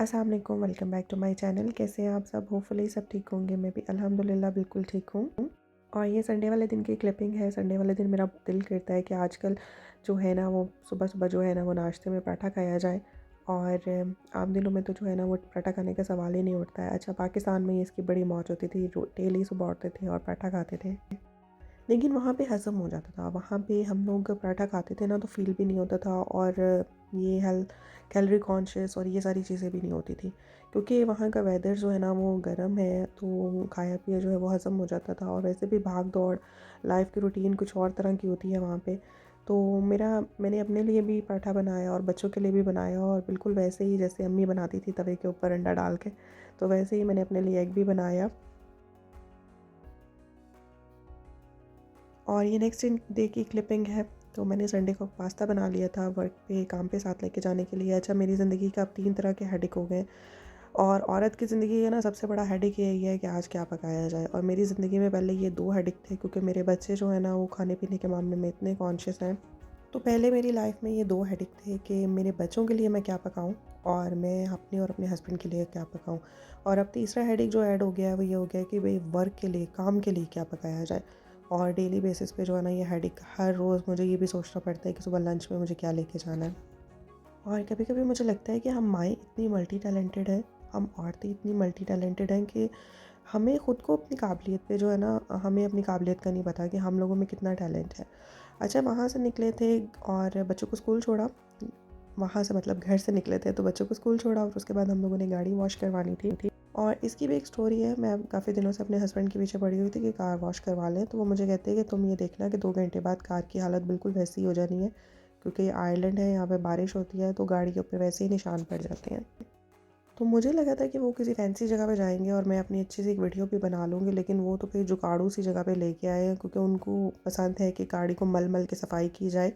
अस्सलाम वालेकुम, welcome back to my channel. कैसे हैं आप सब? होपफुली सब ठीक होंगे। मैं भी अल्हम्दुलिल्लाह बिल्कुल ठीक हूँ। और ये संडे वाले दिन की क्लिपिंग है। संडे वाले दिन मेरा दिल करता है कि आजकल जो है ना वो सुबह-सुबह जो है ना वो नाश्ते में पराठा खाया जाए। और आम दिनों में तो जो है ना वो पराठा खाने का सवाल ही नहीं उठता है। अच्छा, पाकिस्तान में इसकी बड़ी मौज होती थी, रो डेली सुबह उठते थे और पराठा खाते थे। लेकिन वहाँ पे हज़म हो जाता था। वहाँ पे हम लोग पराठा खाते थे ना तो फ़ील भी नहीं होता था, और ये हेल्थ कैलोरी कॉन्शियस और ये सारी चीज़ें भी नहीं होती थी। क्योंकि वहाँ का वेदर जो है ना वो गर्म है, तो खाया पिया जो है वो हज़म हो जाता था। और वैसे भी भाग दौड़ लाइफ़ की रूटीन कुछ और तरह की होती है वहाँ पे। तो मैंने अपने लिए भी पराठा बनाया और बच्चों के लिए भी बनाया, और बिल्कुल वैसे ही जैसे अम्मी बनाती थी तवे के ऊपर अंडा डाल के, तो वैसे ही मैंने अपने लिए एग भी बनाया। और ये नेक्स्ट डे की क्लिपिंग है। तो मैंने संडे को पास्ता बना लिया था वर्क पे, काम पे साथ लेके जाने के लिए। अच्छा, मेरी ज़िंदगी का अब 3 तरह के हेडेक हो गए। और औरत की ज़िंदगी का ना सबसे बड़ा हेडेक यही है कि आज क्या पकाया जाए। और मेरी ज़िंदगी में पहले ये 2 हेडेक थे, क्योंकि मेरे बच्चे जो है ना वो खाने-पीने के मामले में इतने कॉन्शियस हैं। तो पहले मेरी लाइफ में ये 2 हेडेक थे कि मेरे बच्चों के लिए मैं क्या पकाऊँ, और मैं अपने और अपने हस्बैंड के लिए क्या पकाऊँ। और अब तीसरा हेडेक जो ऐड हो गया है वो ये हो गया है कि भई वर्क के लिए, काम के लिए क्या पकाया जाए। और डेली बेसिस पे जो है ना ये हेडेक हर रोज़ मुझे ये भी सोचना पड़ता है कि सुबह लंच में मुझे क्या लेके जाना है। और कभी-कभी मुझे लगता है कि हम माएँ इतनी मल्टी टैलेंटेड हैं, हम औरतें इतनी मल्टी टैलेंटेड हैं कि हमें ख़ुद को अपनी काबिलियत पे जो है ना, हमें अपनी काबिलियत का नहीं पता कि हम लोगों में कितना टैलेंट है। अच्छा, वहाँ से निकले थे और बच्चों को स्कूल छोड़ा। वहाँ से मतलब घर से निकले थे तो बच्चों को स्कूल छोड़ा, और उसके बाद हम लोगों ने गाड़ी वॉश करवानी थी। और इसकी भी एक स्टोरी है। मैं काफ़ी दिनों से अपने हस्बैंड के पीछे पड़ी हुई थी कि कार वॉश करवा लें, तो वो मुझे कहते हैं कि तुम ये देखना कि 2 घंटे बाद कार की हालत बिल्कुल वैसी ही हो जानी है, क्योंकि ये आयरलैंड है, यहाँ पे बारिश होती है तो गाड़ी के ऊपर वैसे ही निशान पड़ जाते हैं। तो मुझे लगा था कि वो किसी फैंसी जगह पे जाएँगे और मैं अपनी अच्छी सी एक वीडियो भी बना लूँगी, लेकिन वो तो फिर जुगाड़ू सी जगह पे लेके आए हैं, क्योंकि उनको पसंद है कि गाड़ी को मल-मल के सफाई की जाए।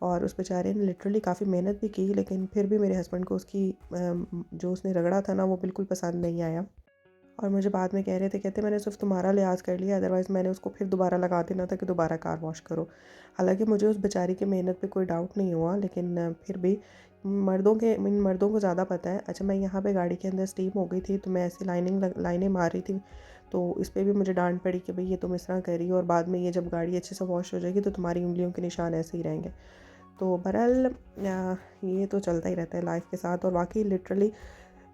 और उस बेचारे ने लिटरली काफ़ी मेहनत भी की, लेकिन फिर भी मेरे हस्बैंड को उसकी जो उसने रगड़ा था ना वो बिल्कुल पसंद नहीं आया। और मुझे बाद में कह रहे थे, कहते मैंने सिर्फ़ तुम्हारा लिहाज़ कर लिया, अदरवाइज़ मैंने उसको फिर दोबारा लगा देना था कि दोबारा कार वॉश करो। हालाँकि मुझे उस बेचारी की मेहनत पे कोई डाउट नहीं हुआ, लेकिन फिर भी इन मर्दों को ज़्यादा पता है। अच्छा, मैं यहाँ पे गाड़ी के अंदर स्टीम हो गई थी तो मैं ऐसे लाइनें मार रही थी, तो इस पे भी मुझे डाँट पड़ी कि भई ये तुम इस तरह कर रही हो, और बाद में ये जब गाड़ी अच्छे से वॉश हो जाएगी तो तुम्हारी उँगलियों के निशान ऐसे ही रहेंगे। तो बहरहाल ये तो चलता ही रहता है लाइफ़ के साथ। और वाक़ई लिटरली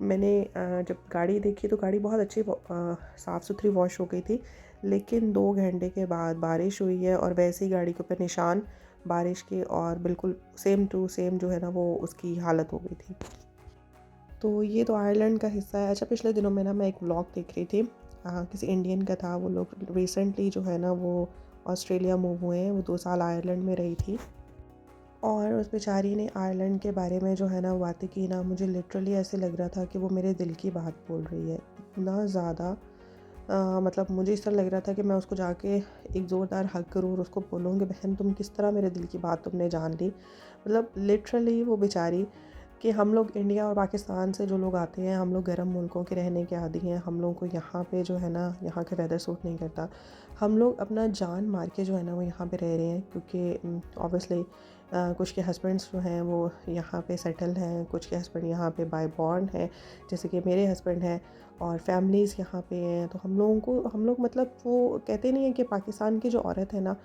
मैंने जब गाड़ी देखी तो गाड़ी बहुत अच्छी साफ़ सुथरी वॉश हो गई थी, लेकिन 2 घंटे के बाद बारिश हुई है और वैसे ही गाड़ी के ऊपर निशान बारिश के, और बिल्कुल सेम टू सेम जो है ना वो उसकी हालत हो गई थी। तो ये तो आयरलैंड का हिस्सा है। अच्छा, पिछले दिनों में ना मैं एक व्लॉग देख रही थी, किसी इंडियन का था। वो लोग रिसेंटली जो है ना वो ऑस्ट्रेलिया मूव हुए हैं, वो 2 साल आयरलैंड में रही थी। और उस बेचारी ने आयरलैंड के बारे में जो है ना बातें की ना, मुझे लिटरली ऐसे लग रहा था कि वो मेरे दिल की बात बोल रही है। इतना ज़्यादा मतलब मुझे इस तरह लग रहा था कि मैं उसको जाके एक ज़ोरदार हग करूँ और उसको बोलूँ कि बहन तुम किस तरह मेरे दिल की बात तुमने जान ली। मतलब लिटरली वो बेचारी, कि हम लोग इंडिया और पाकिस्तान से जो लोग आते हैं, हम लोग गर्म मुल्कों के रहने के आदी हैं। हम लोगों को यहाँ पे जो है ना यहाँ का वेदर सूट नहीं करता। हम लोग अपना जान मार के जो है ना वो यहाँ पे रह रहे हैं, क्योंकि ऑब्वियसली कुछ के हस्बैंड्स जो हैं वो यहाँ पे सेटल हैं, कुछ के हस्बैंड यहाँ पे बाय बॉर्न हैं, जैसे कि मेरे हस्बैंड हैं। और फैमिलीज़ यहाँ पे हैं, तो हम लोग मतलब वो कहते नहीं है कि पाकिस्तान की जो औरत है ना,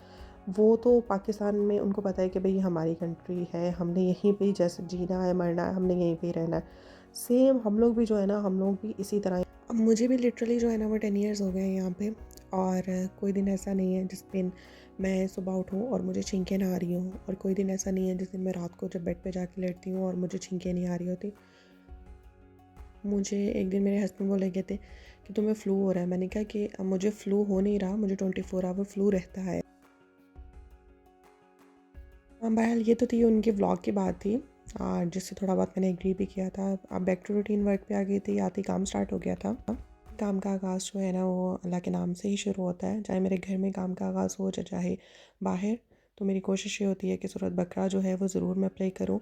वो तो पाकिस्तान में उनको पता है कि भई ये हमारी कंट्री है, हमने यहीं पे ही जैसे जीना है, मरना है, हमने यहीं पे ही रहना है। सेम हम लोग भी जो है ना, हम लोग भी इसी तरह। अब मुझे भी लिटरली जो है ना वो 10 इयर्स हो गए हैं यहाँ पे, और कोई दिन ऐसा नहीं है जिस दिन मैं सुबह उठूँ और मुझे छींकें ना आ रही हों, और कोई दिन ऐसा नहीं है जिस दिन मैं रात को जब बेड पे जाके लेटती हूँ और मुझे छींकें नहीं आ रही होती। मुझे एक दिन मेरे हस्बैंड बोले गए थे कि तुम्हें फ़्लू हो रहा है। मैंने कहा कि मुझे फ़्लू हो नहीं रहा, मुझे 24 आवर फ़्लू रहता है। बहरहाल ये तो थी उनके व्लॉग की बात थी, और जिससे थोड़ा बहुत मैंने एग्री भी किया था। अब बैक टू रूटीन वर्क पे आ गई थी, आते ही काम स्टार्ट हो गया था। काम का आगाज़ जो है ना वो अल्लाह के नाम से ही शुरू होता है, चाहे मेरे घर में काम का आगाज़ हो चाहे बाहर। तो मेरी कोशिश ये होती है कि सूरत बकरा जो है वो ज़रूर मैं प्ले करूँ।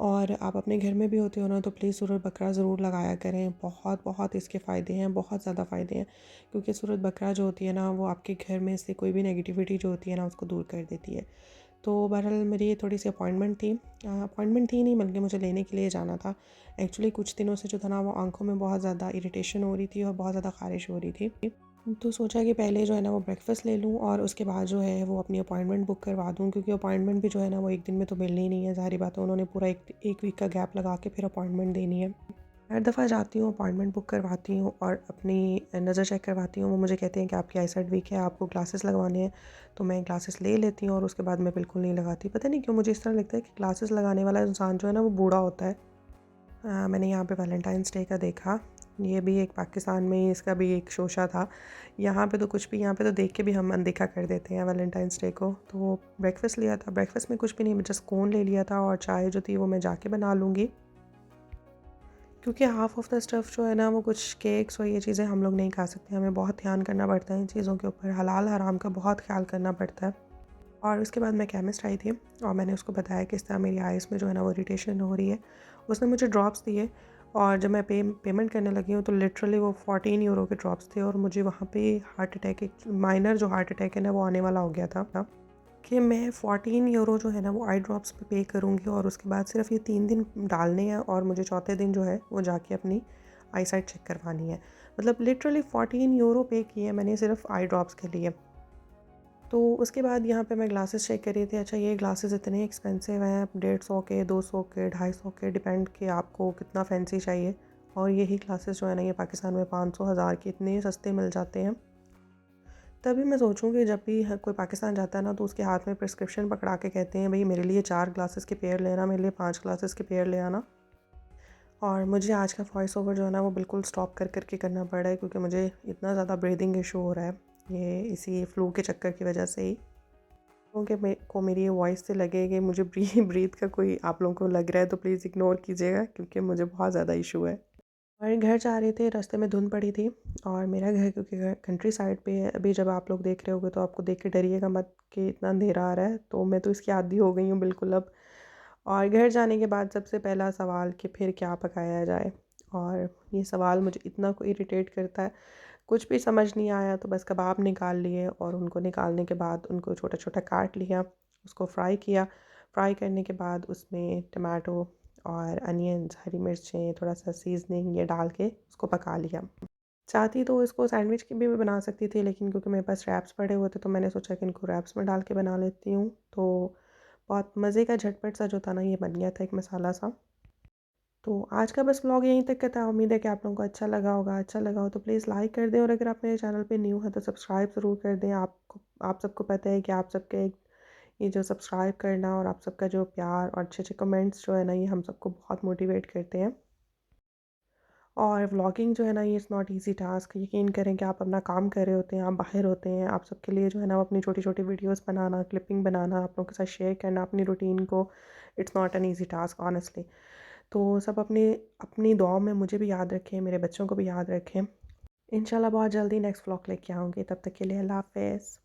और आप अपने घर में भी होते हो ना तो प्लीज़ सूरत बकरा ज़रूर लगाया करें। बहुत बहुत इसके फ़ायदे हैं, बहुत ज़्यादा फ़ायदे हैं, क्योंकि सूरत बकरा जो होती है ना वो आपके घर में से कोई भी नेगेटिविटी जो होती है ना उसको दूर कर देती है। तो बहरहाल मेरी ये थोड़ी सी अपॉइंटमेंट थी नहीं, बल्कि मुझे लेने के लिए जाना था। एक्चुअली कुछ दिनों से जो था ना, वो आँखों में बहुत ज़्यादा इरिटेशन हो रही थी और बहुत ज़्यादा ख़ारिश हो रही थी। तो सोचा कि पहले जो है ना वो ब्रेकफ़ास्ट ले लूँ और उसके बाद जो है वो अपनी अपॉइंटमेंट बुक करवा दूँ, क्योंकि अपॉइंटमेंट भी जो है ना वो एक दिन में तो मिलनी नहीं है, ज़ाहिर बात है उन्होंने पूरा एक वीक का गैप लगा के फिर अपॉइंटमेंट देनी है। हर दफ़ा जाती हूँ, अपॉइंटमेंट बुक करवाती हूँ और अपनी नज़र चेक करवाती हूँ। वो मुझे कहते हैं कि आपकी आईसाइट वीक है, आपको ग्लासेस लगवाने हैं। तो मैं ग्लासेस ले लेती हूँ और उसके बाद मैं बिल्कुल नहीं लगाती। पता नहीं क्यों मुझे इस तरह लगता है कि ग्लासेस लगाने वाला इंसान जो है ना वो बूढ़ा होता है। मैंने यहाँ पे वैलेंटाइंस डे का देखा, ये भी एक पाकिस्तान में ही इसका भी एक शोशा था। यहाँ पे तो कुछ भी, यहाँ पे तो देख के भी हम अनदेखा कर देते हैं वैलेंटाइंस डे को। तो ब्रेकफ़ास्ट लिया था, ब्रेकफ़ास्ट में कुछ भी नहीं, जस्ट कोन ले लिया था और चाय जो थी वो मैं जाके बना लूँगी। क्योंकि हाफ़ ऑफ़ द स्टफ़ जो है ना वो कुछ केक्स और ये चीज़ें हम लोग नहीं खा सकते, हमें बहुत ध्यान करना पड़ता है इन चीज़ों के ऊपर, हलाल हराम का बहुत ख़्याल करना पड़ता है। और उसके बाद मैं केमिस्ट आई थी और मैंने उसको बताया कि इस तरह मेरी आइज़ में जो है ना वो इरिटेशन हो रही है। उसने मुझे ड्रॉप्स दिए और जब मैं पेमेंट करने लगी हूँ तो लिटरली वो 14 यूरो के ड्रॉप्स थे और मुझे वहाँ पे हार्ट अटैक, एक माइनर जो हार्ट अटैक है ना वो आने वाला हो गया था कि मैं 14 यूरो जो है ना वो आई ड्रॉप्स पे करूँगी और उसके बाद सिर्फ ये 3 दिन डालने हैं और मुझे चौथे दिन जो है वो जाके अपनी आई साइट चेक करवानी है। मतलब लिटरली 14 यूरो पे किए मैंने सिर्फ आई ड्रॉप्स के लिए। तो उसके बाद यहाँ पे मैं ग्लासेस चेक कर रही थी, अच्छा ये ग्लासेस इतने एक्सपेंसिव हैं, 150 के, 200 के, 250 के, डिपेंड कि आपको कितना फैंसी चाहिए। और यही ग्लासेस जो है ना ये पाकिस्तान में 500 हज़ार के इतने सस्ते मिल जाते हैं। तभी मैं सोचूं कि जब भी कोई पाकिस्तान जाता है ना तो उसके हाथ में प्रिस्क्रिप्शन पकड़ा के कहते हैं भाई मेरे लिए 4 ग्लासेस के पेयर लेना, मेरे लिए 5 ग्लासेस के पेयर ले आना। और मुझे आज का वॉइस ओवर जो है ना वो बिल्कुल स्टॉप कर के करना पड़ रहा है, क्योंकि मुझे इतना ज़्यादा ब्रीदिंग इशू हो रहा है, ये इसी फ्लू के चक्कर की वजह से ही। क्योंकि मेरे को मेरी ये वॉइस से लगे कि मुझे ब्रीथ का कोई आप लोगों को लग रहा है तो प्लीज़ इग्नोर कीजिएगा, क्योंकि मुझे बहुत ज़्यादा इशू है। और घर जा रहे थे, रास्ते में धुंध पड़ी थी और मेरा घर क्योंकि घर कंट्री साइड पे है, अभी जब आप लोग देख रहे होगे तो आपको देख के डरिएगा मत कि इतना अंधेरा आ रहा है, तो मैं तो इसकी आदी हो गई हूँ बिल्कुल अब। और घर जाने के बाद सबसे पहला सवाल कि फिर क्या पकाया जाए, और ये सवाल मुझे इतना को इरिटेट करता है। कुछ भी समझ नहीं आया तो बस कबाब निकाल लिए और उनको निकालने के बाद उनको छोटा छोटा काट लिया, उसको फ्राई किया। फ्राई करने के बाद उसमें टमाटो और अनियंस, हरी मिर्चें, थोड़ा सा सीजनिंग ये डाल के उसको पका लिया। चाहती तो इसको सैंडविच की भी बना सकती थी, लेकिन क्योंकि मेरे पास रैप्स पड़े हुए थे तो मैंने सोचा कि इनको रैप्स में डाल के बना लेती हूँ। तो बहुत मज़े का झटपट सा जो था ना ये बन गया था, एक मसाला सा। तो आज का बस व्लॉग यहीं तक का था। उम्मीद है कि आप लोगों को अच्छा लगा होगा। अच्छा लगा हो तो प्लीज़ लाइक कर दें और अगर आप मेरे चैनल पे न्यू हैं तो सब्सक्राइब ज़रूर कर दें। आप सबको पता है कि आप सबके ये जो सब्सक्राइब करना और आप सबका जो प्यार और अच्छे-अच्छे कमेंट्स जो है ना ये हम सबको बहुत मोटिवेट करते हैं। और व्लॉगिंग जो है ना ये इज़ नॉट ईज़ी टास्क। यकीन करें कि आप अपना काम कर रहे होते हैं, आप बाहर होते हैं, आप सबके लिए जो है ना वो अपनी छोटी-छोटी वीडियोज़ बनाना, क्लिपिंग बनाना, आप लोगों के साथ शेयर करना अपनी रूटीन को, it's not an easy task honestly. तो सब अपनी अपनी दुआओं में मुझे भी याद रखें, मेरे बच्चों को भी याद रखें। इंशाल्लाह बहुत जल्दी नेक्स्ट व्लॉग लेके आऊँगी, तब तक के लिए अल्लाह हाफ़िज़।